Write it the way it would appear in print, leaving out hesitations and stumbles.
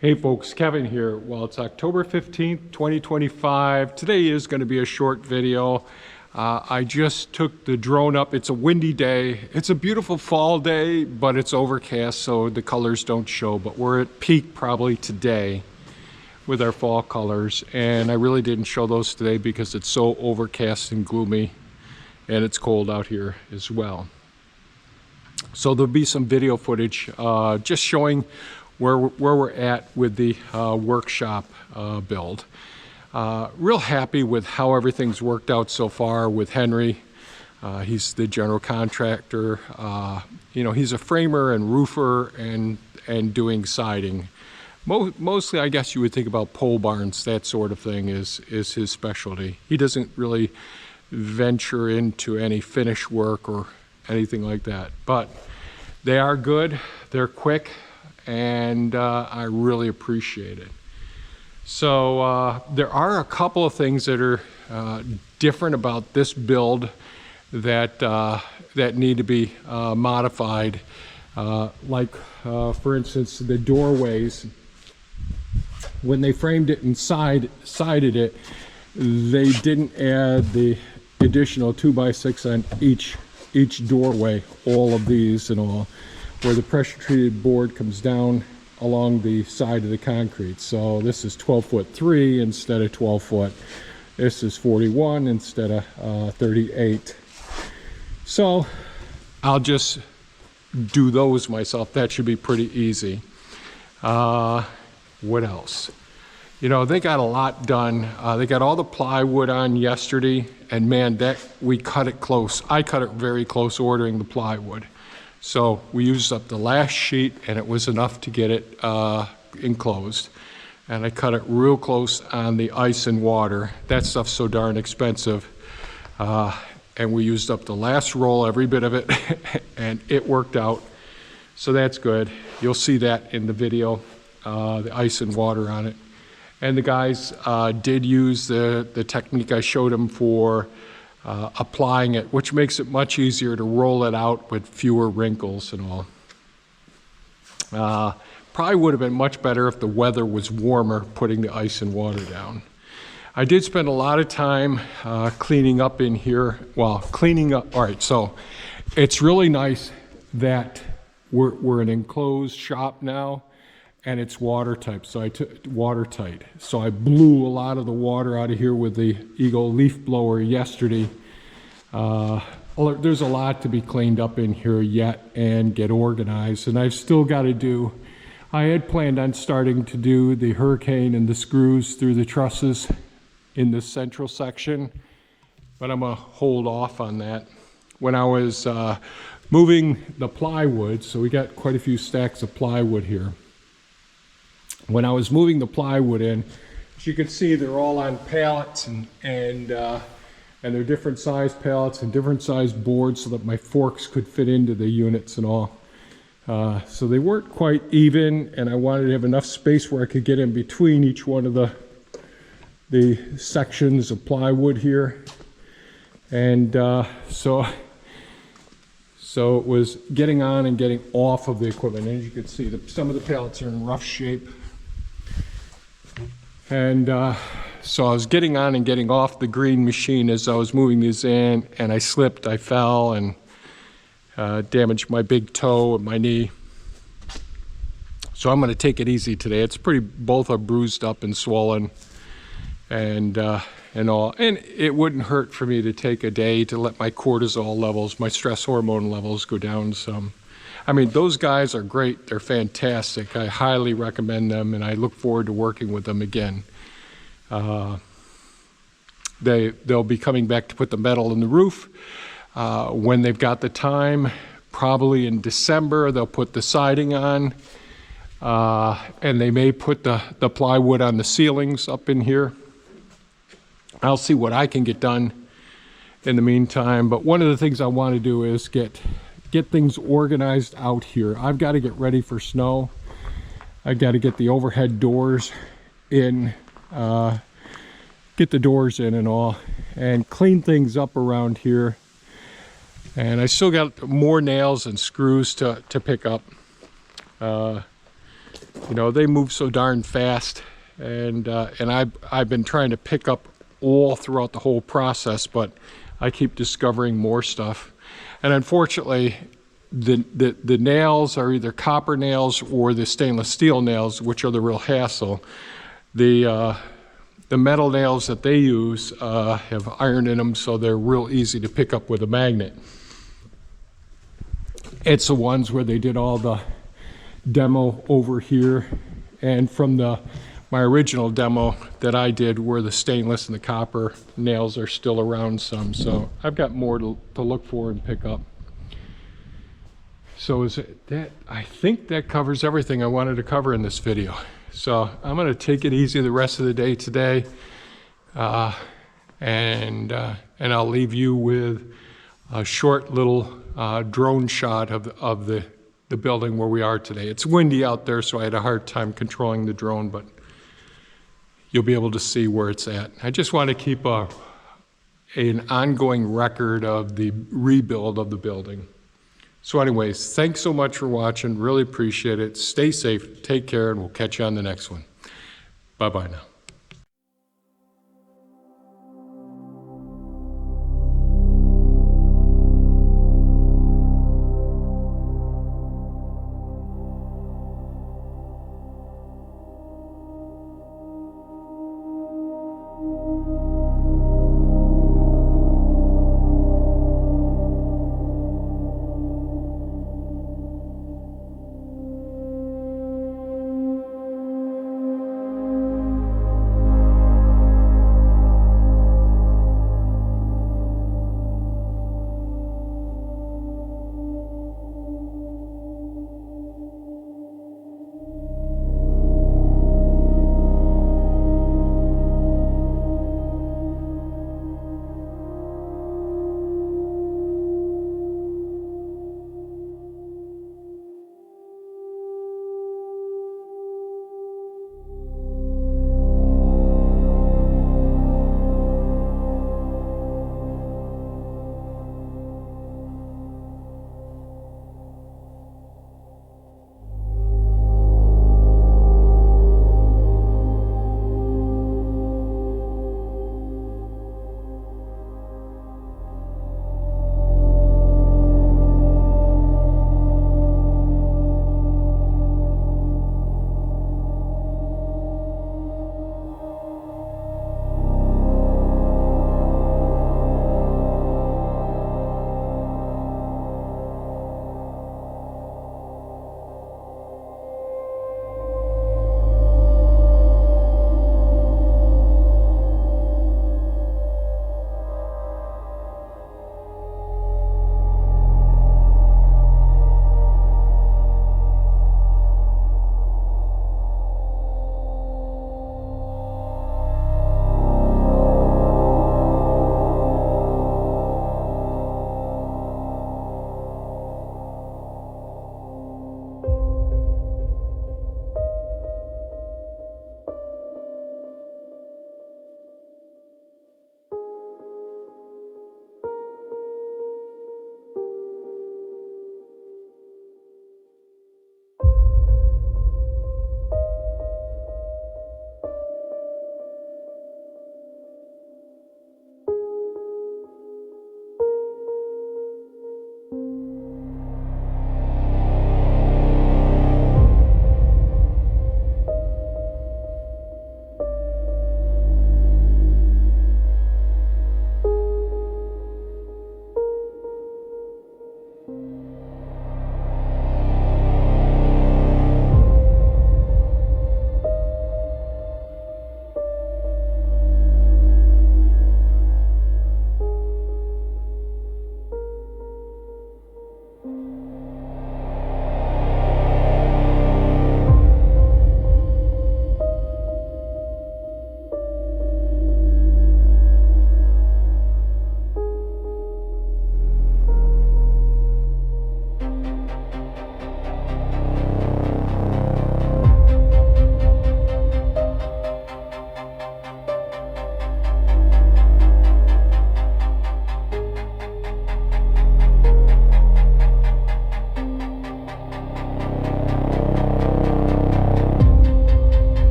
Hey folks, Kevin here. Well, it's October 15th, 2025. Today is going to be a short video. I just took the drone up. It's a windy day. It's a beautiful fall day, but it's overcast, so the colors don't show. But we're at peak probably today with our fall colors. And I really didn't show those today because it's so overcast and gloomy, and it's cold out here as well. So there'll be some video footage just showing where we're at with the workshop build. Real happy with how everything's worked out so far with Henry. He's the general contractor. You know, he's a framer and roofer and doing siding. Mostly, I guess you would think about pole barns, that sort of thing is his specialty. He doesn't really venture into any finish work or anything like that, but they are good, they're quick, and I really appreciate it. So there are a couple of things that are different about this build that that need to be modified. Like for instance, the doorways. When they framed it and sided it, they didn't add the additional 2x6 on each doorway, all of these and all, where the pressure treated board comes down along the side of the concrete. So this is 12'3" instead of 12 foot. This is 41 instead of 38. So I'll just do those myself. That should be pretty easy. What else? You know, they got a lot done. They got all the plywood on yesterday, and man, that we cut it close. I cut it very close ordering the plywood. So we used up the last sheet, and it was enough to get it enclosed. And I cut it real close on the ice and water. That stuff's so darn expensive. And we used up the last roll, every bit of it, and it worked out. So that's good. You'll see that in the video, the ice and water on it. And the guys did use the technique I showed them for applying it, which makes it much easier to roll it out with fewer wrinkles and all. Probably would have been much better if the weather was warmer, putting the ice and water down. I did spend a lot of time cleaning up in here. Well, cleaning up, all right, so it's really nice that we're an enclosed shop now, and it's watertight. So I blew a lot of the water out of here with the Eagle leaf blower yesterday. There's a lot to be cleaned up in here yet and get organized, and I've still got to do. I had planned on starting to do the hurricane and the screws through the trusses in this central section, but I'm gonna hold off on that. When I was moving the plywood, so we got quite a few stacks of plywood here. When I was moving the plywood in, as you can see, they're all on pallets, and they're different size pallets and different size boards so that my forks could fit into the units and all. So they weren't quite even, and I wanted to have enough space where I could get in between each one of the sections of plywood here. And so it was getting on and getting off of the equipment. And as you can see, some of the pallets are in rough shape. And so I was getting on and getting off the green machine as I was moving these in, and I slipped, I fell, and damaged my big toe and my knee. So I'm going to take it easy today. It's both are bruised up and swollen, and all. And it wouldn't hurt for me to take a day to let my cortisol levels, my stress hormone levels, go down some. I mean, those guys are great. They're fantastic. I highly recommend them, and I look forward to working with them again. They'll be coming back to put the metal in the roof when they've got the time. Probably in December, they'll put the siding on, and they may put the plywood on the ceilings up in here. I'll see what I can get done in the meantime. But one of the things I want to do is get things organized out here. I've got to get ready for snow. I've got to get the overhead doors in, get the doors in and all, and clean things up around here. And I still got more nails and screws to pick up. You know, they move so darn fast, and I've been trying to pick up all throughout the whole process, but I keep discovering more stuff. And unfortunately, the nails are either copper nails or the stainless steel nails, which are the real hassle. The metal nails that they use have iron in them, so they're real easy to pick up with a magnet. It's the ones where they did all the demo over here, and from my original demo that I did where the stainless and the copper nails are still around some, so I've got more to look for and pick up. So I think that covers everything I wanted to cover in this video. So I'm going to take it easy the rest of the day today, and I'll leave you with a short little drone shot of the building where we are today. It's windy out there, so I had a hard time controlling the drone, but you'll be able to see where it's at. I just want to keep an ongoing record of the rebuild of the building. So anyways, thanks so much for watching. Really appreciate it. Stay safe, take care, and we'll catch you on the next one. Bye-bye now.